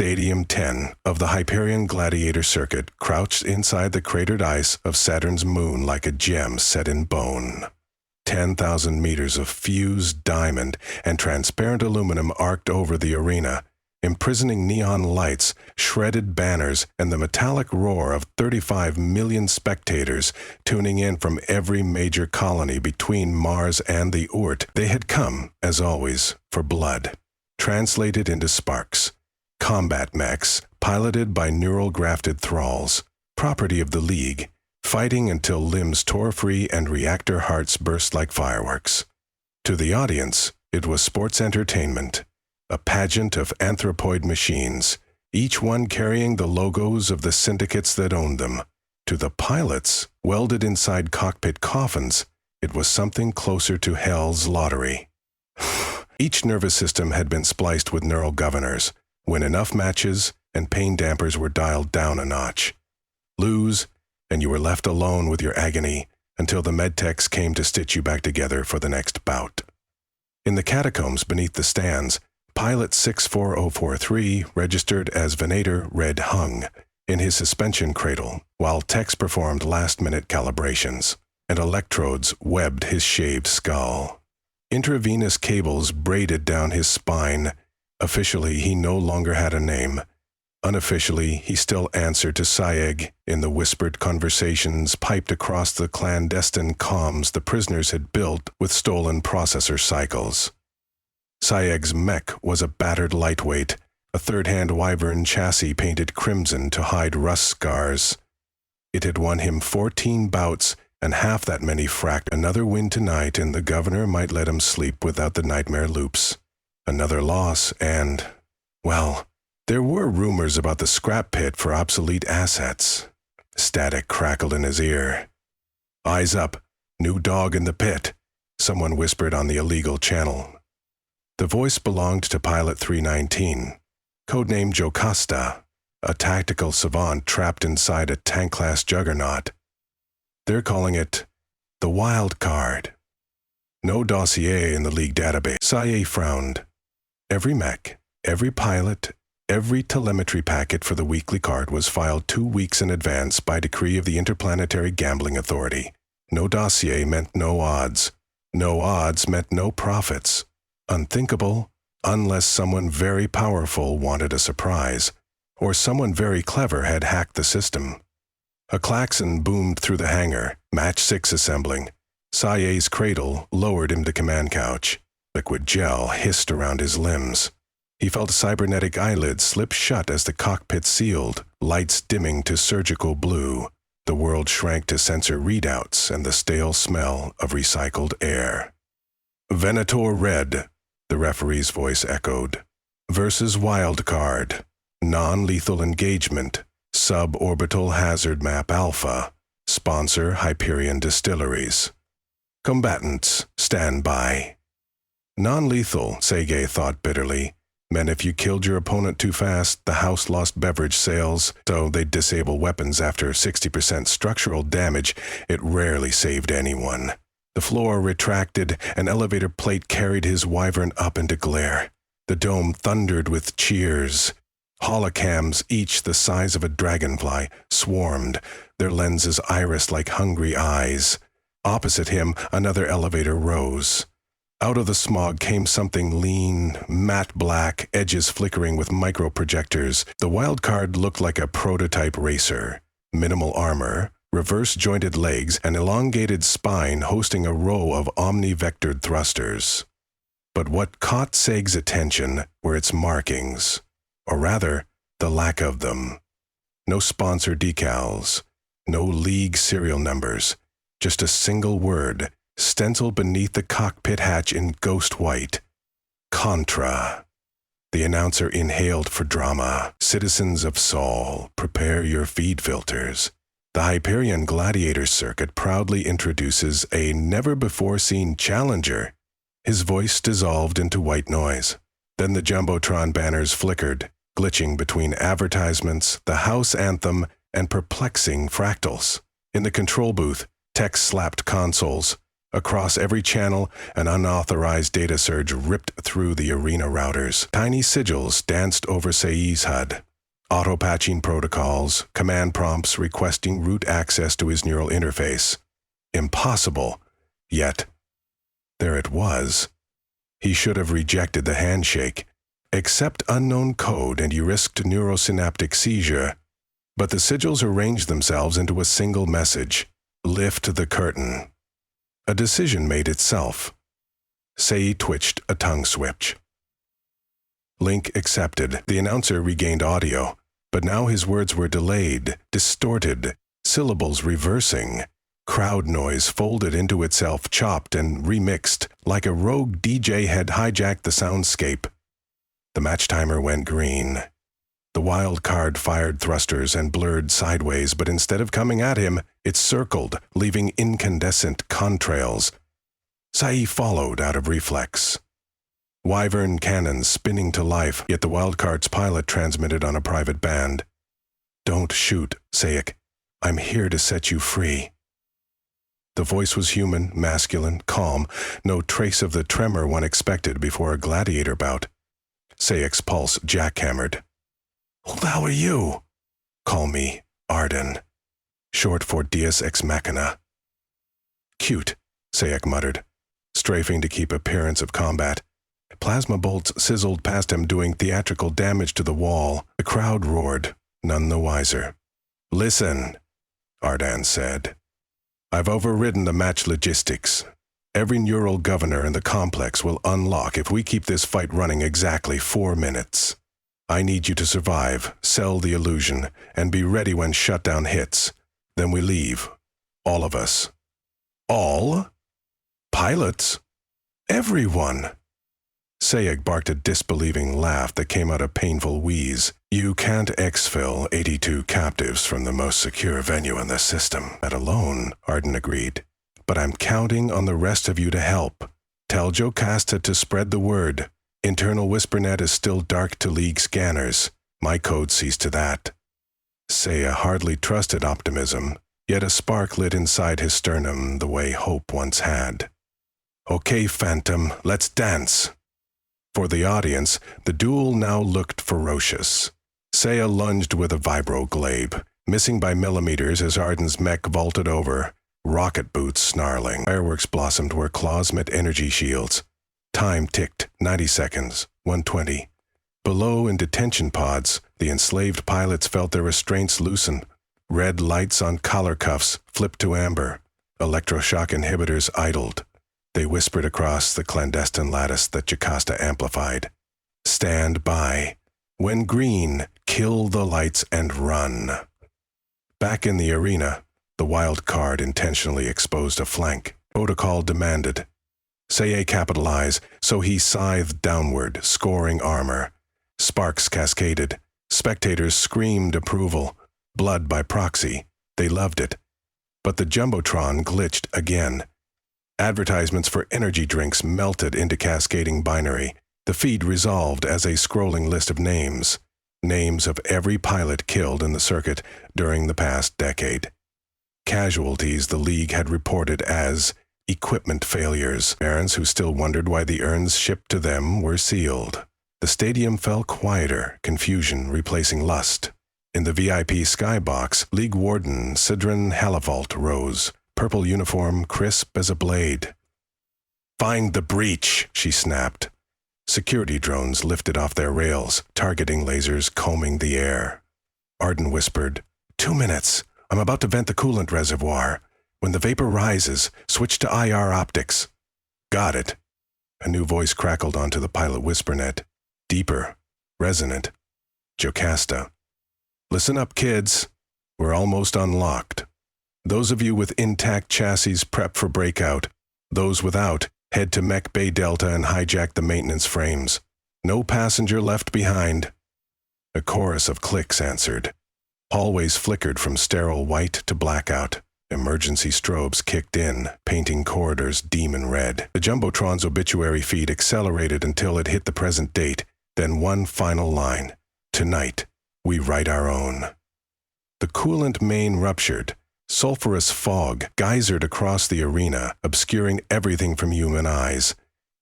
Stadium 10 of the Hyperion Gladiator Circuit crouched inside the cratered ice of Saturn's moon like a gem set in bone. 10,000 meters of fused diamond and transparent aluminum arced over the arena, imprisoning neon lights, shredded banners, and the metallic roar of 35 million spectators tuning in from every major colony between Mars and the Oort. They had come, as always, for blood, translated into sparks. Combat mechs, piloted by neural-grafted thralls, property of the League, fighting until limbs tore free and reactor hearts burst like fireworks. To the audience, it was sports entertainment, a pageant of anthropoid machines, each one carrying the logos of the syndicates that owned them. To the pilots, welded inside cockpit coffins, it was something closer to hell's lottery. Each nervous system had been spliced with neural governors, when enough matches and pain dampers were dialed down a notch. Lose, and you were left alone with your agony until the medtechs came to stitch you back together for the next bout. In the catacombs beneath the stands, Pilot 64043 registered as Venator Red hung in his suspension cradle while techs performed last-minute calibrations, and electrodes webbed his shaved skull. Intravenous cables braided down his spine. Officially, he no longer had a name. Unofficially, he still answered to Sayeg in the whispered conversations piped across the clandestine comms the prisoners had built with stolen processor cycles. Sayeg's mech was a battered lightweight, a third-hand wyvern chassis painted crimson to hide rust scars. It had won him 14 bouts and half that many fracked. Another win tonight and the governor might let him sleep without the nightmare loops. Another loss and, well, there were rumors about the scrap pit for obsolete assets. Static crackled in his ear. "Eyes up, new dog in the pit," someone whispered on the illegal channel. The voice belonged to Pilot 319, codenamed Jocasta, a tactical savant trapped inside a tank-class juggernaut. They're calling it the Wild Card. No dossier in the League database. Saye frowned. Every mech, every pilot, every telemetry packet for the weekly card was filed 2 weeks in advance by decree of the Interplanetary Gambling Authority. No dossier meant no odds. No odds meant no profits. Unthinkable, unless someone very powerful wanted a surprise, or someone very clever had hacked the system. A klaxon boomed through the hangar, Match 6 assembling. Saye's cradle lowered him to command couch. Liquid gel hissed around his limbs. He felt cybernetic eyelids slip shut as the cockpit sealed, lights dimming to surgical blue. The world shrank to sensor readouts and the stale smell of recycled air. Venator Red, the referee's voice echoed. Versus Wildcard. Non-lethal engagement. Suborbital hazard map Alpha. Sponsor Hyperion Distilleries. Combatants, stand by. Non-lethal, Sergei thought bitterly, meant if you killed your opponent too fast, the house lost beverage sales, so they'd disable weapons after 60% structural damage. It rarely saved anyone. The floor retracted, an elevator plate carried his wyvern up into glare. The dome thundered with cheers. Holocams, each the size of a dragonfly, swarmed, their lenses irised like hungry eyes. Opposite him, another elevator rose. Out of the smog came something lean, matte black, edges flickering with microprojectors. The wildcard looked like a prototype racer. Minimal armor, reverse-jointed legs, and elongated spine hosting a row of omni-vectored thrusters. But what caught Seg's attention were its markings, or rather, the lack of them. No sponsor decals, no league serial numbers, just a single word, stenciled beneath the cockpit hatch in ghost white. Contra. The announcer inhaled for drama. Citizens of Sol, prepare your feed filters. The Hyperion Gladiator Circuit proudly introduces a never-before-seen challenger. His voice dissolved into white noise. Then the Jumbotron banners flickered, glitching between advertisements, the house anthem, and perplexing fractals. In the control booth, techs slapped consoles. Across every channel, an unauthorized data surge ripped through the arena routers. Tiny sigils danced over Sei's HUD. Auto-patching protocols, command prompts requesting root access to his neural interface. Impossible. Yet, there it was. He should have rejected the handshake. Accept unknown code and you risked neurosynaptic seizure. But the sigils arranged themselves into a single message. Lift the curtain. A decision made itself. Sei twitched a tongue switch. Link accepted. The announcer regained audio, but now his words were delayed, distorted, syllables reversing. Crowd noise folded into itself, chopped and remixed, like a rogue DJ had hijacked the soundscape. The match timer went green. The wild card fired thrusters and blurred sideways, but instead of coming at him, it circled, leaving incandescent contrails. Sci followed out of reflex. Wyvern cannons spinning to life, yet the wildcard's pilot transmitted on a private band. "Don't shoot, Sayek. I'm here to set you free." The voice was human, masculine, calm, no trace of the tremor one expected before a gladiator bout. Sayek's pulse jackhammered. "Who the hell are you?" "Call me Arden. Short for Deus Ex Machina." "Cute," Sayek muttered, strafing to keep appearance of combat. Plasma bolts sizzled past him, doing theatrical damage to the wall. The crowd roared, none the wiser. "Listen," Ardan said. "I've overridden the match logistics. Every neural governor in the complex will unlock if we keep this fight running exactly 4 minutes. I need you to survive, sell the illusion, and be ready when shutdown hits. Then we leave. All of us." "All? Pilots? Everyone?" Sayek barked a disbelieving laugh that came out a painful wheeze. "You can't exfil 82 captives from the most secure venue in the system. That alone," Arden agreed. "But I'm counting on the rest of you to help. Tell Jocasta to spread the word. Internal WhisperNet is still dark to League scanners. My code sees to that." Saya hardly trusted optimism, yet a spark lit inside his sternum the way hope once had. "Okay, Phantom, let's dance." For the audience, the duel now looked ferocious. Saya lunged with a vibro-glaive, missing by millimeters as Arden's mech vaulted over, rocket boots snarling. Fireworks blossomed where claws met energy shields. Time ticked, 90 seconds, 120. Below in detention pods, the enslaved pilots felt their restraints loosen. Red lights on collar cuffs flipped to amber. Electroshock inhibitors idled. They whispered across the clandestine lattice that Jocasta amplified. "Stand by. When green, kill the lights and run." Back in the arena, the wild card intentionally exposed a flank. Protocol demanded. Say capitalize, so he scythed downward, scoring armor. Sparks cascaded. Spectators screamed approval. Blood by proxy. They loved it. But the Jumbotron glitched again. Advertisements for energy drinks melted into cascading binary. The feed resolved as a scrolling list of names. Names of every pilot killed in the circuit during the past decade. Casualties the League had reported as equipment failures. Parents who still wondered why the urns shipped to them were sealed. The stadium fell quieter, confusion replacing lust. In the VIP skybox, League Warden Sidran Halivalt rose, purple uniform crisp as a blade. "Find the breach," she snapped. Security drones lifted off their rails, targeting lasers combing the air. Arden whispered, 2 minutes. I'm about to vent the coolant reservoir. When the vapor rises, switch to IR optics." "Got it." A new voice crackled onto the pilot WhisperNet. Deeper, resonant. Jocasta. "Listen up, kids. We're almost unlocked. Those of you with intact chassis prep for breakout. Those without, head to Mech Bay Delta and hijack the maintenance frames. No passenger left behind." A chorus of clicks answered. Hallways flickered from sterile white to blackout. Emergency strobes kicked in, painting corridors demon red. The Jumbotron's obituary feed accelerated until it hit the present date, then one final line. "Tonight, we write our own." The coolant main ruptured. Sulphurous fog geysered across the arena, obscuring everything from human eyes.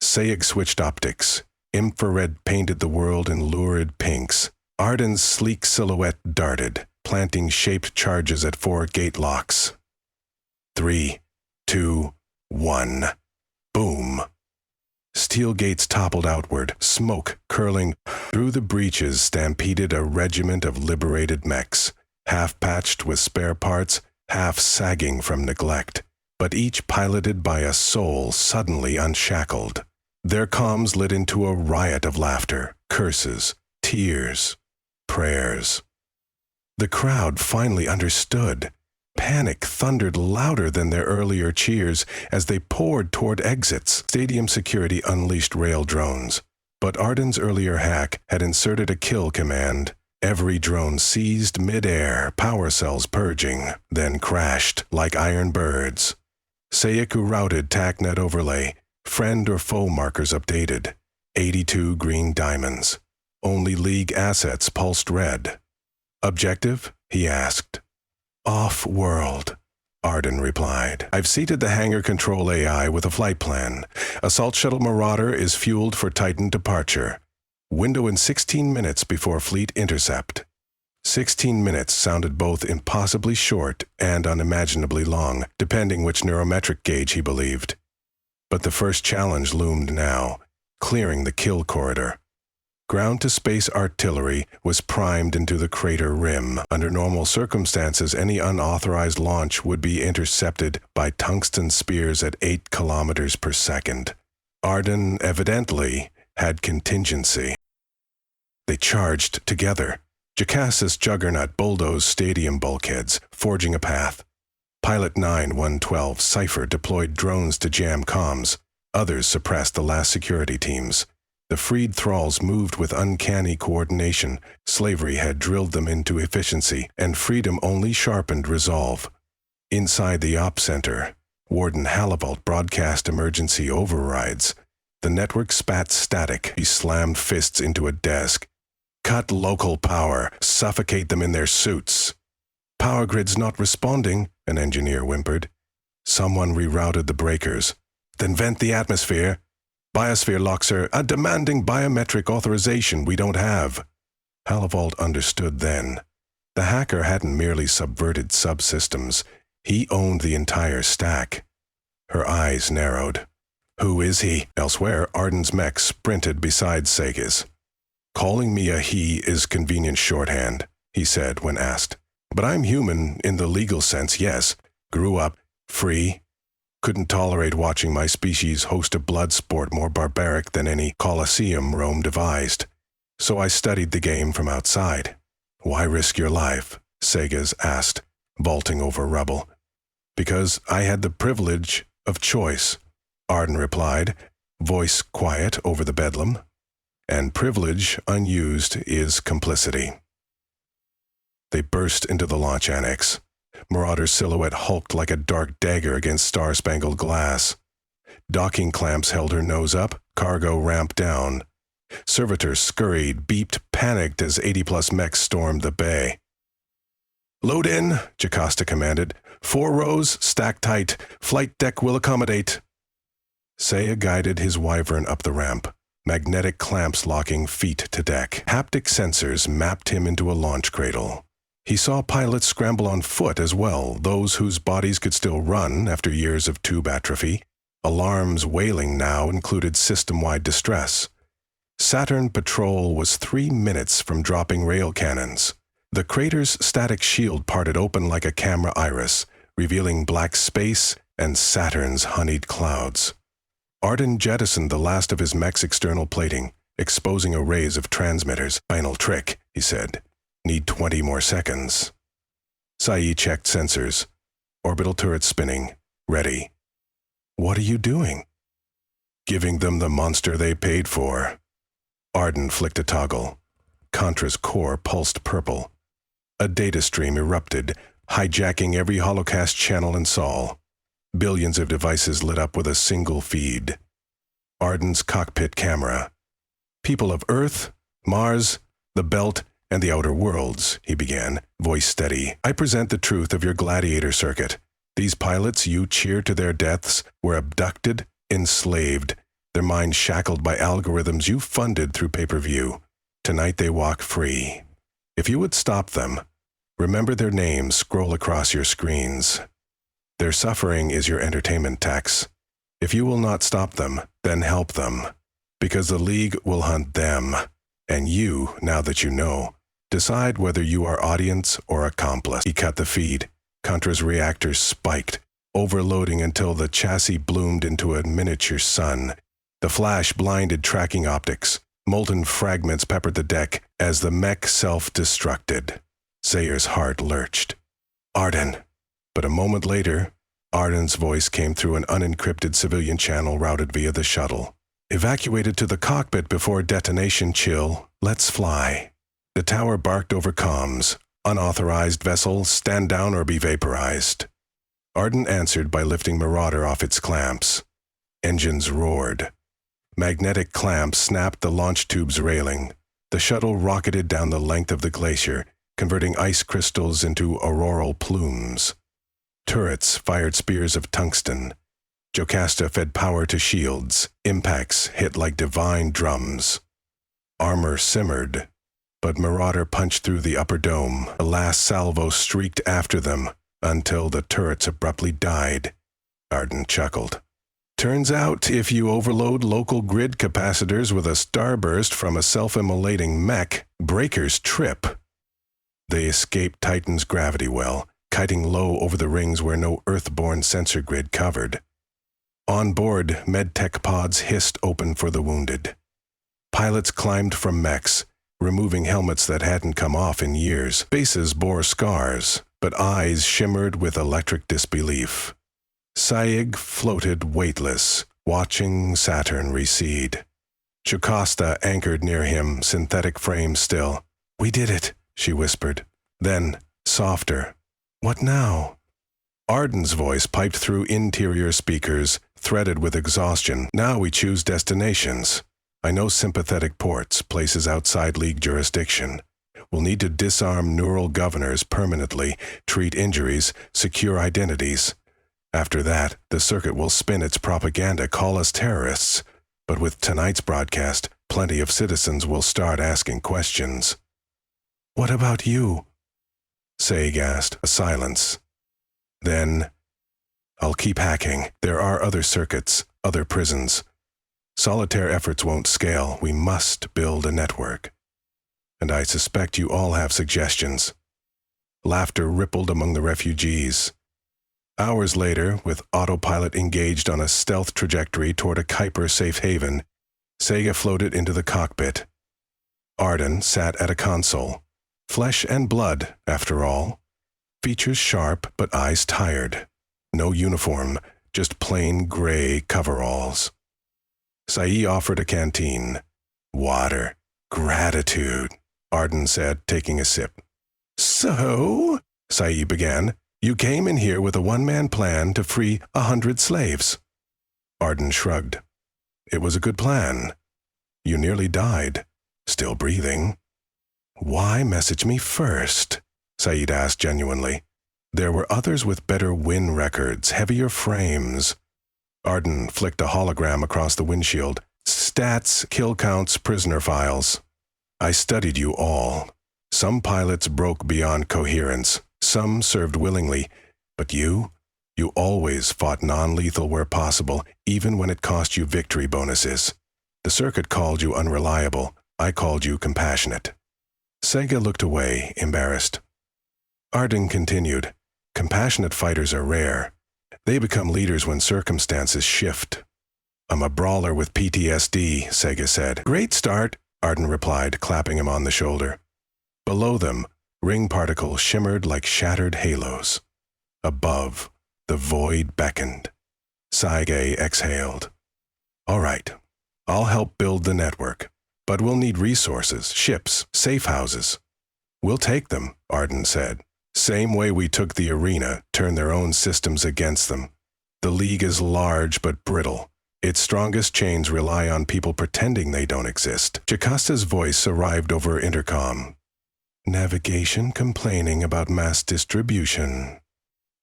Sayek switched optics. Infrared painted the world in lurid pinks. Arden's sleek silhouette darted, planting shaped charges at 4 gate locks. 3, 2, 1. Boom. Steel gates toppled outward, smoke curling. Through the breaches stampeded a regiment of liberated mechs, half-patched with spare parts, half sagging from neglect, but each piloted by a soul suddenly unshackled. Their comms lit into a riot of laughter, curses, tears, prayers. The crowd finally understood. Panic thundered louder than their earlier cheers as they poured toward exits. Stadium security unleashed rail drones, but Arden's earlier hack had inserted a kill command. Every drone seized mid-air, power cells purging, then crashed like iron birds. Sayaku routed TACnet overlay, friend or foe markers updated. 82 green diamonds. Only League assets pulsed red. Objective? He asked. Off-world, Arden replied. I've seated the hangar control AI with a flight plan. Assault Shuttle Marauder is fueled for Titan departure. Window in 16 minutes before fleet intercept. 16 minutes sounded both impossibly short and unimaginably long, depending which neurometric gauge he believed. But the first challenge loomed now, clearing the kill corridor. Ground-to-space artillery was primed into the crater rim. Under normal circumstances, any unauthorized launch would be intercepted by tungsten spears at 8 kilometers per second. Arden, evidently, had contingency. They charged together. Jacassa's juggernaut bulldozed stadium bulkheads, forging a path. Pilot 9-112 Scifi deployed drones to jam comms. Others suppressed the last security teams. The freed thralls moved with uncanny coordination. Slavery had drilled them into efficiency, and freedom only sharpened resolve. Inside the op center, Warden Halivalt broadcast emergency overrides. The network spat static. He slammed fists into a desk. Cut local power. Suffocate them in their suits. Power grid's not responding, an engineer whimpered. Someone rerouted the breakers. Then vent the atmosphere. Biosphere locks are a demanding biometric authorization we don't have. Halivalt understood then. The hacker hadn't merely subverted subsystems. He owned the entire stack. Her eyes narrowed. Who is he? Elsewhere, Arden's mech sprinted beside Sega's. Calling me a he is convenient shorthand, he said when asked. But I'm human in the legal sense, yes. Grew up, free. Couldn't tolerate watching my species host a blood sport more barbaric than any Colosseum Rome devised. So I studied the game from outside. Why risk your life? Segas asked, vaulting over rubble. Because I had the privilege of choice, Arden replied, voice quiet over the bedlam. And privilege unused is complicity. They burst into the launch annex. Marauder's silhouette hulked like a dark dagger against star-spangled glass. Docking clamps held her nose up, cargo ramped down. Servitors scurried, beeped, panicked as 80-plus mechs stormed the bay. Load in, Jocasta commanded. 4 rows, stack tight. Flight deck will accommodate. Saya guided his wyvern up the ramp, magnetic clamps locking feet to deck. Haptic sensors mapped him into a launch cradle. He saw pilots scramble on foot as well, those whose bodies could still run after years of tube atrophy. Alarms wailing now included system-wide distress. Saturn Patrol was 3 minutes from dropping rail cannons. The crater's static shield parted open like a camera iris, revealing black space and Saturn's honeyed clouds. Arden jettisoned the last of his mech's external plating, exposing arrays of transmitters. Final trick, he said. Need 20 more seconds. Sai checked sensors. Orbital turret spinning. Ready. What are you doing? Giving them the monster they paid for. Arden flicked a toggle. Contra's core pulsed purple. A data stream erupted, hijacking every holocast channel in Sol. Billions of devices lit up with a single feed. Arden's cockpit camera. People of Earth, Mars, the Belt, And the outer worlds, he began, voice steady. I present the truth of your gladiator circuit. These pilots you cheer to their deaths were abducted, enslaved, their minds shackled by algorithms you funded through pay-per-view. Tonight they walk free. If you would stop them, remember their names scroll across your screens. Their suffering is your entertainment tax. If you will not stop them, then help them. Because the League will hunt them. And you, now that you know, decide whether you are audience or accomplice. He cut the feed. Contra's reactors spiked, overloading until the chassis bloomed into a miniature sun. The flash blinded tracking optics. Molten fragments peppered the deck as the mech self-destructed. Sayer's heart lurched. Arden. But a moment later, Arden's voice came through an unencrypted civilian channel routed via the shuttle. Evacuated to the cockpit before detonation. Chill. Let's fly. The tower barked over comms. Unauthorized vessel, stand down or be vaporized. Arden answered by lifting Marauder off its clamps. Engines roared. Magnetic clamps snapped the launch tube's railing. The shuttle rocketed down the length of the glacier, converting ice crystals into auroral plumes. Turrets fired spears of tungsten. Jocasta fed power to shields. Impacts hit like divine drums. Armor simmered, but Marauder punched through the upper dome. The last salvo streaked after them until the turrets abruptly died. Arden chuckled. Turns out, if you overload local grid capacitors with a starburst from a self-immolating mech, breakers trip. They escaped Titan's gravity well, kiting low over the rings where no Earthborn sensor grid covered. On board, medtech pods hissed open for the wounded. Pilots climbed from mechs, removing helmets that hadn't come off in years. Faces bore scars, but eyes shimmered with electric disbelief. Saig floated weightless, watching Saturn recede. Jocasta anchored near him, synthetic frame still. We did it, she whispered. Then, softer. What now? Arden's voice piped through interior speakers, threaded with exhaustion. Now we choose destinations. I know sympathetic ports, places outside League jurisdiction. We'll need to disarm neural governors permanently, treat injuries, secure identities. After that, the circuit will spin its propaganda, call us terrorists. But with tonight's broadcast, plenty of citizens will start asking questions. What about you? Saig asked. A silence. Then, I'll keep hacking. There are other circuits, other prisons. Solitaire efforts won't scale. We must build a network. And I suspect you all have suggestions. Laughter rippled among the refugees. Hours later, with autopilot engaged on a stealth trajectory toward a Kuiper safe haven, Sega floated into the cockpit. Arden sat at a console. Flesh and blood, after all. Features sharp, but eyes tired. No uniform, just plain gray coveralls. Sai offered a canteen. Water. Gratitude, Arden said, taking a sip. So, Sai began, you came in here with a one-man plan to free 100 slaves. Arden shrugged. It was a good plan. You nearly died. Still breathing. Why message me first? Said asked genuinely. There were others with better win records, heavier frames. Arden flicked a hologram across the windshield. Stats, kill counts, prisoner files. I studied you all. Some pilots broke beyond coherence. Some served willingly. But you always fought non-lethal where possible, even when it cost you victory bonuses. The circuit called you unreliable. I called you compassionate. Sega looked away, embarrassed. Arden continued. Compassionate fighters are rare. They become leaders when circumstances shift. I'm a brawler with PTSD, Sega said. Great start, Arden replied, clapping him on the shoulder. Below them, ring particles shimmered like shattered halos. Above, the void beckoned. Saige exhaled. All right, I'll help build the network, but we'll need resources, ships, safe houses. We'll take them, Arden said. Same way we took the arena, turned their own systems against them. The League is large but brittle. Its strongest chains rely on people pretending they don't exist. Jocasta's voice arrived over intercom. Navigation complaining about mass distribution.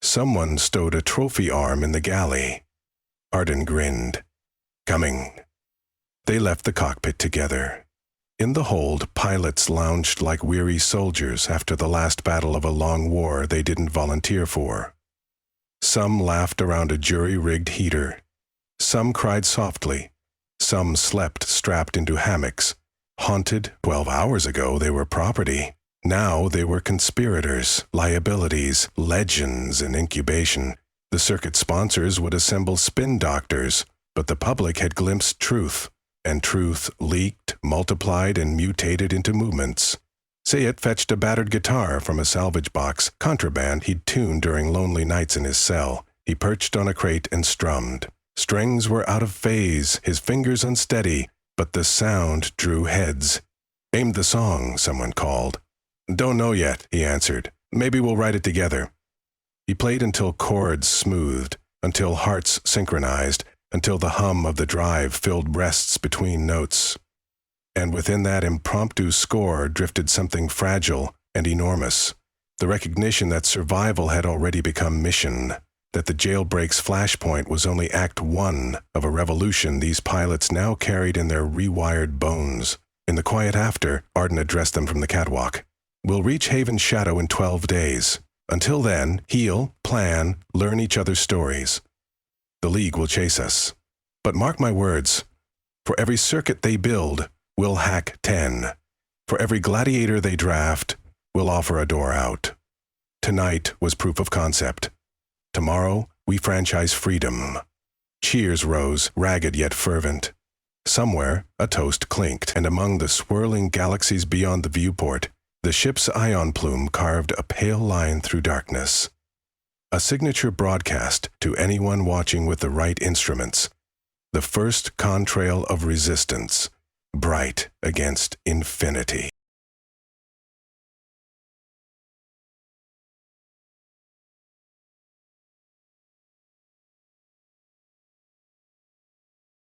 Someone stowed a trophy arm in the galley. Arden grinned. Coming. They left the cockpit together. In the hold, pilots lounged like weary soldiers after the last battle of a long war they didn't volunteer for. Some laughed around a jury-rigged heater. Some cried softly. Some slept strapped into hammocks. Haunted, 12 hours ago they were property. Now they were conspirators, liabilities, legends in incubation. The circuit sponsors would assemble spin doctors, but the public had glimpsed truth, and truth leaked, multiplied, and mutated into movements. Sayet fetched a battered guitar from a salvage box, contraband he'd tuned during lonely nights in his cell. He perched on a crate and strummed. Strings were out of phase, his fingers unsteady, but the sound drew heads. "Aimed the song," someone called. "Don't know yet," he answered. "Maybe we'll write it together." He played until chords smoothed, until hearts synchronized, until the hum of the drive filled rests between notes. And within that impromptu score drifted something fragile and enormous. The recognition that survival had already become mission, that the jailbreak's flashpoint was only Act 1 of a revolution these pilots now carried in their rewired bones. In the quiet after, Arden addressed them from the catwalk. "We'll reach Haven's shadow in 12 days. Until then, heal, plan, learn each other's stories. The League will chase us. But mark my words, for every circuit they build, we'll hack 10. For every gladiator they draft, we'll offer a door out. Tonight was proof of concept. Tomorrow, we franchise freedom." Cheers rose, ragged yet fervent. Somewhere, a toast clinked, and among the swirling galaxies beyond the viewport, the ship's ion plume carved a pale line through darkness. A signature broadcast to anyone watching with the right instruments. The first contrail of resistance, bright against infinity.